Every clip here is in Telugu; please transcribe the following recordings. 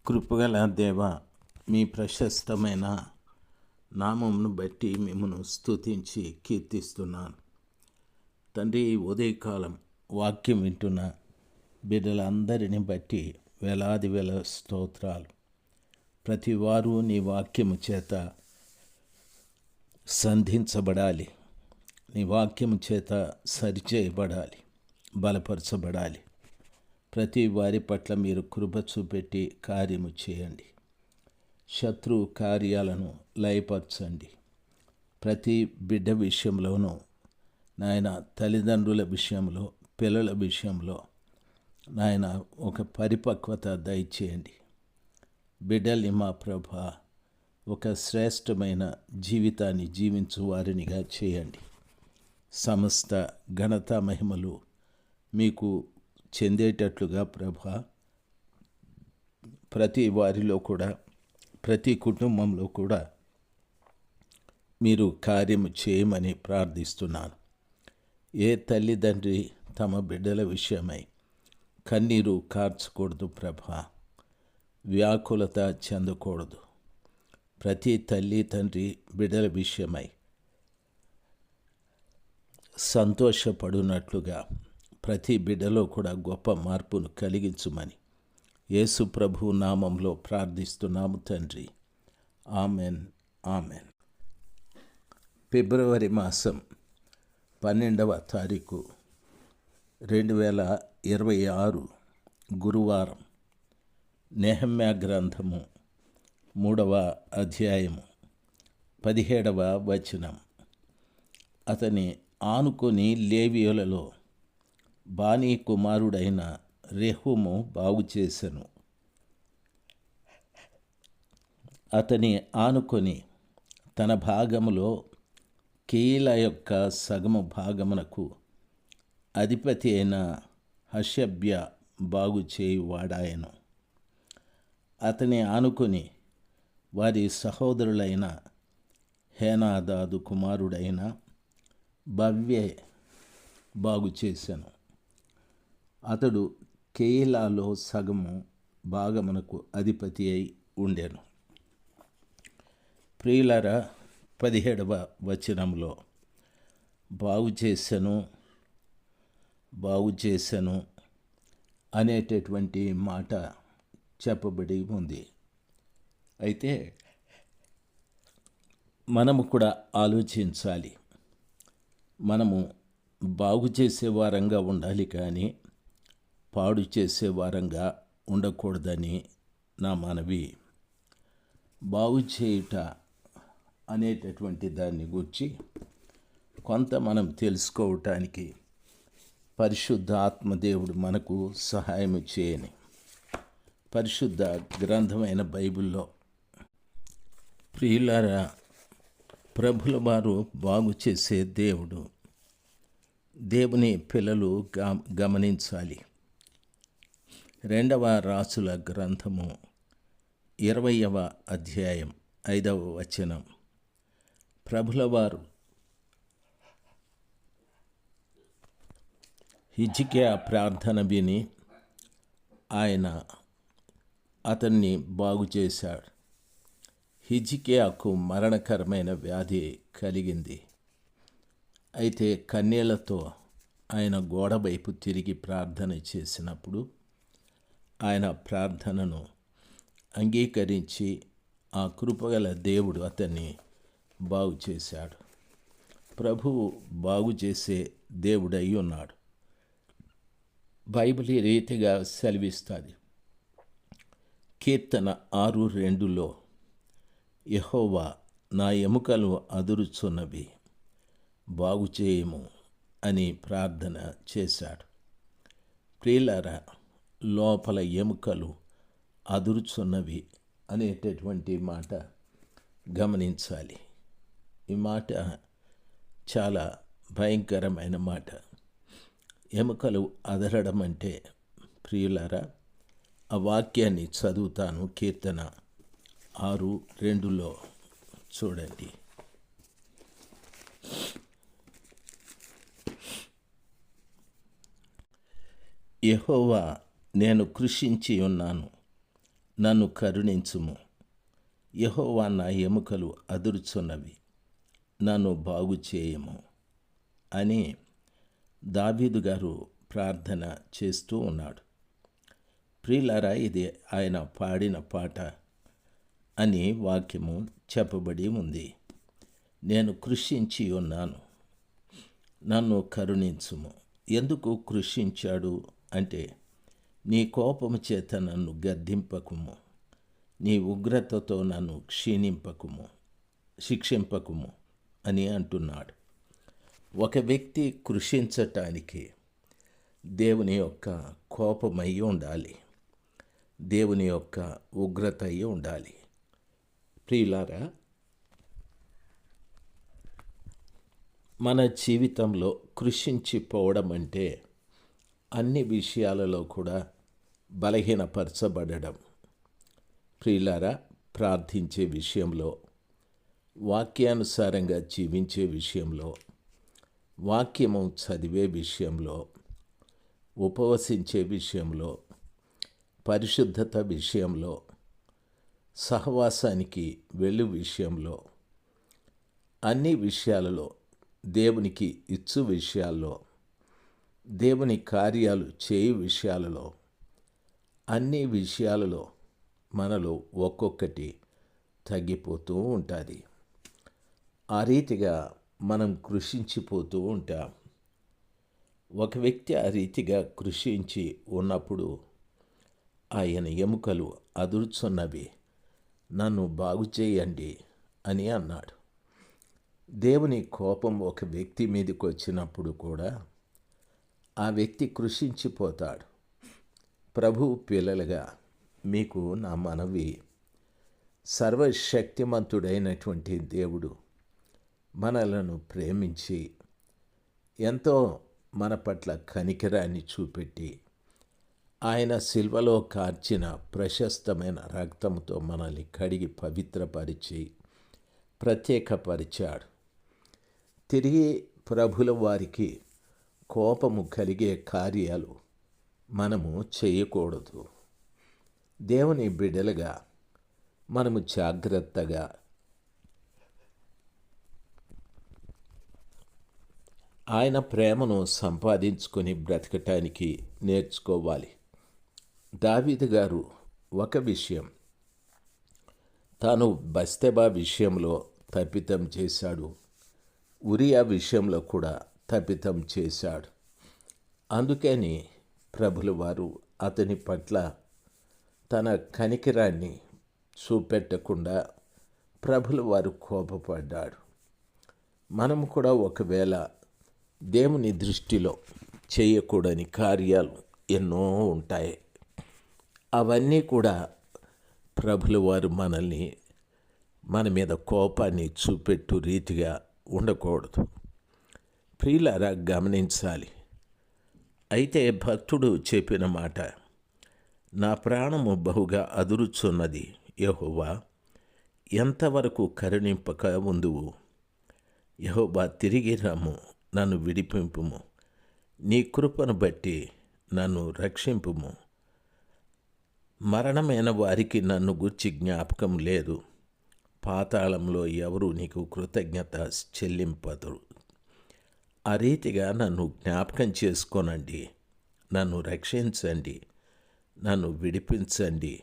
కృపగల దేవ, మీ ప్రశస్తమైన నామమును బట్టి మిమ్మను స్తుతించి కీర్తిస్తున్నాను. తండ్రి, ఉదయకాలం వాక్యం వింటున్న బిడ్డలందరిని బట్టి వేలాది వేల స్తోత్రాలు. ప్రతి వారు నీ వాక్యము చేత సంధించబడాలి, నీ వాక్యము చేత సరిచేయబడాలి, బలపరచబడాలి. ప్రతి వారి పట్ల మీరు కృప చూపెట్టి కార్యము చేయండి. శత్రు కార్యాలను లయపరచండి. ప్రతి బిడ్డ విషయంలోనూ నాయన, తల్లిదండ్రుల విషయంలో, పిల్లల విషయంలో నాయన ఒక పరిపక్వత దయచేయండి. బిడ్డల్ని మా ప్రభ ఒక శ్రేష్టమైన జీవితాన్ని జీవించు వారినిగా చేయండి. సమస్త ఘనత మహిమలు మీకు చెందేటట్లుగా ప్రభ ప్రతి వారిలో కూడా, ప్రతి కుటుంబంలో కూడా మీరు కార్యము చేయమని ప్రార్థిస్తున్నాను. ఏ తల్లిదండ్రి తమ బిడ్డల విషయమై కన్నీరు కార్చకూడదు ప్రభ, వ్యాకులత చెందకూడదు. ప్రతి తల్లి తండ్రి బిడ్డల విషయమై సంతోషపడునట్లుగా ప్రతి బిడ్డలో కూడా గొప్ప మార్పును కలిగించుమని యేసు ప్రభు నామంలో ప్రార్థిస్తున్నాము తండ్రి. Amen, amen. ఫిబ్రవరి మాసం 12వ తారీఖు 2026 గురువారం. నెహెమ్యా గ్రంథము 3వ అధ్యాయము 17వ వచనం. అతని ఆనుకొని లేవీయులలో బానీ కుమారుడైన రెహూము బాగు చేసెను. అతని ఆనుకొని తన భాగములో కీల యొక్క సగము భాగమునకు అధిపతి అయిన హషబ్య బాగు చేయువాడాయను. అతని ఆనుకొని వారి సహోదరులైన హేనాదాదు కుమారుడైన బవ్యే బాగు చేశాను. అతడు కేయిలాలో సగము భాగమునకు అధిపతి అయి ఉండెను. ప్రియులారా, 17వ వచనంలో బాగు చేశాను అనేటటువంటి మాట చెప్పబడి ఉంది. అయితే మనము కూడా ఆలోచించాలి. మనము బాగు చేసే వారంగా ఉండాలి, కానీ పాడు చేసే వారంగా ఉండకూడదని నా మనవి. బాగు చేయుట అనేటటువంటి దాన్ని గురించి కొంత మనం తెలుసుకోవటానికి పరిశుద్ధ ఆత్మదేవుడు మనకు సహాయం చేయని పరిశుద్ధ గ్రంథమైన బైబిల్లో, ప్రియులారా, ప్రభుల వారు బాగు చేసే దేవుడు. దేవుని పిల్లలు గమనించాలి. 2వ రాసుల గ్రంథము 20వ అధ్యాయం 5వ వచనం. ప్రభులవారు హిజ్కియా ప్రార్థన విని ఆయన అతన్ని బాగు చేశాడు. హిజ్కియాకు మరణకరమైన వ్యాధి కలిగింది. అయితే కన్నీళ్లతో ఆయన గోడ వైపు తిరిగి ప్రార్థన చేసినప్పుడు ఆయన ప్రార్థనను అంగీకరించి ఆ కృపగల దేవుడు అతన్ని బాగు చేశాడు. ప్రభువు బాగు చేసే దేవుడై ఉన్నాడు. బైబిల్ ఈ రీతిగా సెలవిస్తుంది. కీర్తన 6:2లో యెహోవా నా ఎముకలు అదురుచున్నవి, బాగు చేయము అని ప్రార్థన చేశాడు. ప్రియులారా, లోపల ఎముకలు అదురుచున్నవి అనేటటువంటి మాట గమనించాలి. ఈ మాట చాలా భయంకరమైన మాట. ఎముకలు అదరడం అంటే, ప్రియులారా, ఆ వాక్యాన్ని చదువుతాను. కీర్తన 6:2లో చూడండి. యెహోవా, నేను కృషించి ఉన్నాను, నన్ను కరుణించుము. యెహోవా నా ఎముకలు అదురుచున్నవి, నన్ను బాగు చేయము అని దావీదు గారు ప్రార్థన చేస్తూ ఉన్నాడు. ప్రియులారా, ఇది ఆయన పాడిన పాట అని వాక్యము చెప్పబడి ఉంది. నేను కృషించి ఉన్నాను, నన్ను కరుణించుము. ఎందుకు కృషించాడు అంటే, నీ కోపము చేత నన్ను గద్దింపకుము, నీ ఉగ్రతతో నన్ను శిక్షింపకుము అని అంటున్నాడు. ఒక వ్యక్తి కృషించటానికి దేవుని యొక్క కోపమై ఉండాలి, దేవుని యొక్క ఉగ్రత అయి ఉండాలి. ప్రియులారా, మన జీవితంలో కృషించిపోవడం అంటే అన్ని విషయాలలో కూడా బలహీనపరచబడడం. ప్రియులారా, ప్రార్థించే విషయంలో, వాక్యానుసారంగా జీవించే విషయంలో, వాక్యము చదివే విషయంలో, ఉపవసించే విషయంలో, పరిశుద్ధత విషయంలో, సహవాసానికి వెళ్ళు విషయంలో, అన్ని విషయాలలో, దేవునికి ఇచ్చు విషయాల్లో, దేవుని కార్యాలు చేయు విషయాలలో, అన్ని విషయాలలో మనలో ఒక్కొక్కటి తగ్గిపోతూ ఉంటుంది. ఆ రీతిగా మనం కృషించిపోతూ ఉంటాం. ఒక వ్యక్తి ఆ రీతిగా కృషించి ఉన్నప్పుడు ఆయన ఎముకలు అదురుచున్నవి, నన్ను బాగు చేయండి అని అన్నాడు. దేవుని కోపం ఒక వ్యక్తి మీదకి వచ్చినప్పుడు కూడా ఆ వ్యక్తి కృషించిపోతాడు. ప్రభు పిల్లలుగా మీకు నా మనవి, సర్వశక్తిమంతుడైనటువంటి దేవుడు మనలను ప్రేమించి ఎంతో మన పట్ల కనికరాన్ని చూపెట్టి ఆయన శిల్వలో కార్చిన ప్రశస్తమైన రక్తంతో మనల్ని కడిగి పవిత్రపరిచి ప్రత్యేకపరిచాడు. తిరిగి ప్రభుల వారికి కోపము కలిగే కార్యాలు మనము చేయకూడదు. దేవుని బిడ్డలుగా మనము జాగ్రత్తగా ఆయన ప్రేమను సంపాదించుకొని బ్రతకటానికి నేర్చుకోవాలి. దావీదు గారు ఒక విషయం, తాను బత్షెబ విషయంలో తప్పితం చేశాడు, ఉరియా విషయంలో కూడా తప్పితం చేశాడు. అందుకని ప్రభుల వారు అతని పట్ల తన కనికరాన్ని చూపెట్టకుండా ప్రభుల వారు కోపపడ్డాడు. మనము కూడా ఒకవేళ దేవుని దృష్టిలో చేయకూడని కార్యాలు ఎన్నో ఉంటాయి. అవన్నీ కూడా ప్రభుల వారు మనల్ని మన మీద కోపాన్ని చూపెట్టు రీతిగా ఉండకూడదు. ప్రియులారా, గమనించాలి. అయితే భక్తుడు చెప్పిన మాట, నా ప్రాణము బహుగా అదురుచున్నది, యెహోవా ఎంతవరకు కరుణింపక ఉందువు. యెహోవా తిరిగి రమ్ము, నన్ను విడిపింపుము, నీ కృపను బట్టి నన్ను రక్షింపుము. మరణమైన వారికి నన్ను గూర్చి జ్ఞాపకం లేదు, పాతాళంలో ఎవరు నీకు కృతజ్ఞత చెల్లింపదు. ఆ రీతిగా నన్ను జ్ఞాపకం చేసుకోనండి, నన్ను రక్షించండి, నన్ను విడిపించండి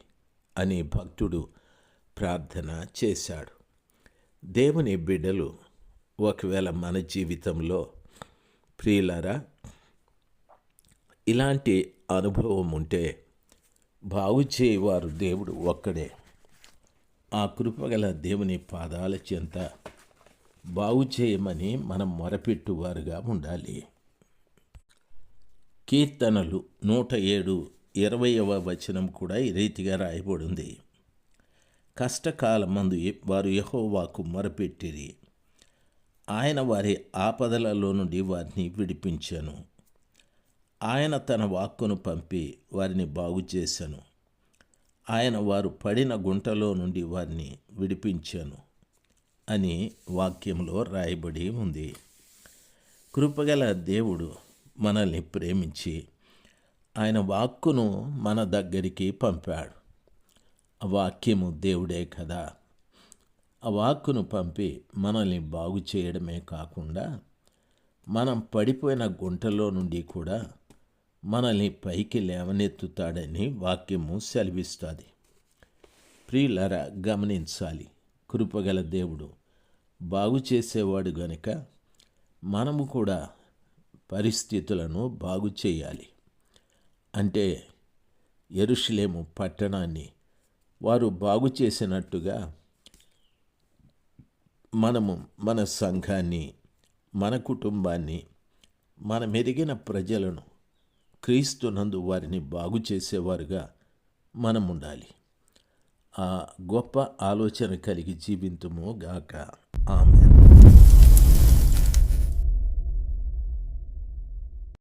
అని భక్తుడు ప్రార్థన చేశాడు. దేవుని బిడ్డలు ఒకవేళ మన జీవితంలో ప్రియులారా ఇలాంటి అనుభవం ఉంటే బాగు చేయవారు దేవుడు ఒక్కడే. ఆ కృపగల దేవుని పాదాల చెంత బాగు చేయమని మనం మొరపెట్టువారుగా ఉండాలి. కీర్తనలు 107:20వ వచనం కూడా ఈ రీతిగా రాయబడింది. కష్టకాలమందు వారు యెహోవాకు మొరపెట్టిరి, ఆయన వారి ఆపదలలో నుండి వారిని విడిపించెను. ఆయన తన వాక్కును పంపి వారిని బాగు చేశాను. ఆయన వారు పడిన గుంటలో నుండి వారిని విడిపించాను అని వాక్యంలో రాయబడి ఉంది. కృపగల దేవుడు మనల్ని ప్రేమించి ఆయన వాక్కును మన దగ్గరికి పంపాడు. ఆ వాక్యము దేవుడే కదా. ఆ వాక్కును పంపి మనల్ని బాగు చేయడమే కాకుండా మనం పడిపోయిన గుంటలో నుండి కూడా మనల్ని పైకి లేవనెత్తుతాడని వాక్యము సెలవిస్తుంది. ప్రియులారా, గమనించాలి, కృపగల దేవుడు బాగు చేసేవాడు గనుక మనము కూడా పరిస్థితులను బాగు చేయాలి. అంటే యెరూషలేము పట్టణాన్ని వారు బాగు చేసినట్టుగా మనము మన సంఘాన్ని, మన కుటుంబాన్ని, మన మెరిగిన ప్రజలను క్రీస్తునందు వారిని బాగు చేసేవారుగా మనం ఉండాలి. ఆ గొప్ప ఆలోచన కలిగి జీవింతుము గాక. ఆమేన్.